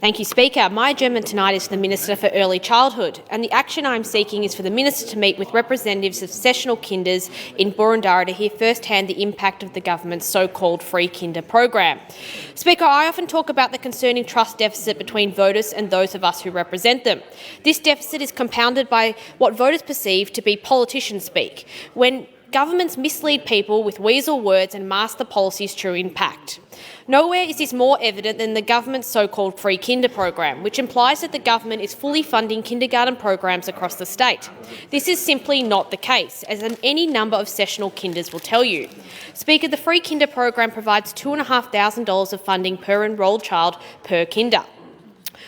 Thank you, Speaker. My adjournment tonight is for the Minister for Early Childhood, and the action I'm seeking is for the Minister to meet with representatives of sessional kinders in Boroondara to hear firsthand the impact of the government's so-called free kinder program. Speaker, I often talk about the concerning trust deficit between voters and those of us who represent them. This deficit is compounded by what voters perceive to be politician speak, when governments mislead people with weasel words and mask the policy's true impact. Nowhere is this more evident than the government's so-called free kinder program, which implies that the government is fully funding kindergarten programs across the state. This is simply not the case, as any number of sessional kinders will tell you. Speaker, the free kinder program provides $2,500 of funding per enrolled child per kinder.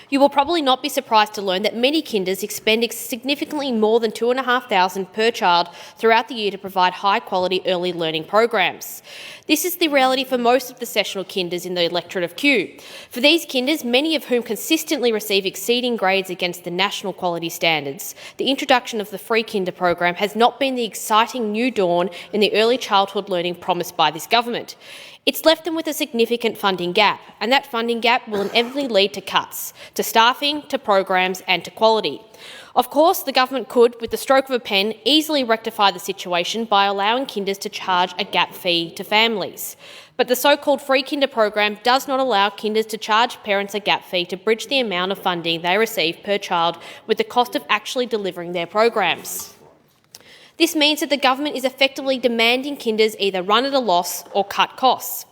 You will probably not be surprised to learn that many kinders expend significantly more than $2,500 per child throughout the year to provide high-quality early learning programs. This is the reality for most of the sessional kinders in the electorate of Kew. For these kinders, many of whom consistently receive exceeding grades against the national quality standards, the introduction of the free kinder program has not been the exciting new dawn in the early childhood learning promised by this government. It's left them with a significant funding gap, and that funding gap will inevitably lead to cuts, to staffing, to programs and to quality. Of course, the government could, with the stroke of a pen, easily rectify the situation by allowing kinders to charge a gap fee to families. But the so-called free kinder program does not allow kinders to charge parents a gap fee to bridge the amount of funding they receive per child with the cost of actually delivering their programs. This means that the government is effectively demanding kinders either run at a loss or cut costs.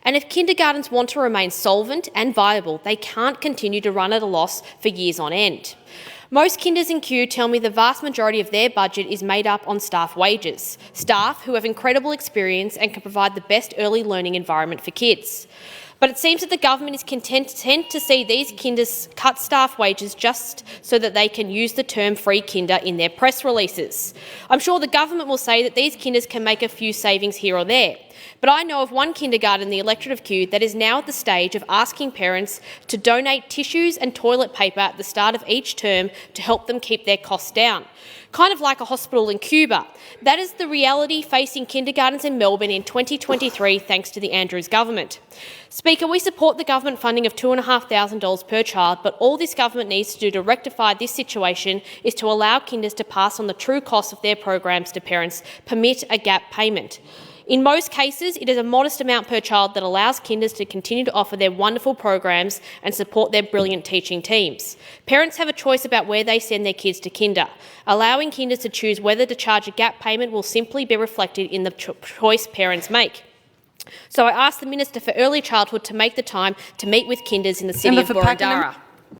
And if kindergartens want to remain solvent and viable, they can't continue to run at a loss for years on end. Most kinders in Kew tell me the vast majority of their budget is made up on staff wages, staff who have incredible experience and can provide the best early learning environment for kids. But it seems that the government is content to see these kinders cut staff wages just so that they can use the term free kinder in their press releases. I'm sure the government will say that these kinders can make a few savings here or there. But I know of one kindergarten in the electorate of Kew that is now at the stage of asking parents to donate tissues and toilet paper at the start of each term to help them keep their costs down. Kind of like a hospital in Cuba. That is the reality facing kindergartens in Melbourne in 2023 thanks to the Andrews government. Speaker, we support the government funding of $2,500 per child, but all this government needs to do to rectify this situation is to allow kinders to pass on the true cost of their programs to parents, permit a gap payment. In most cases, it is a modest amount per child that allows kinders to continue to offer their wonderful programs and support their brilliant teaching teams. Parents have a choice about where they send their kids to kinder. Allowing kinders to choose whether to charge a gap payment will simply be reflected in the choice parents make. So I ask the Minister for Early Childhood to make the time to meet with kinders in the city of Boroondara.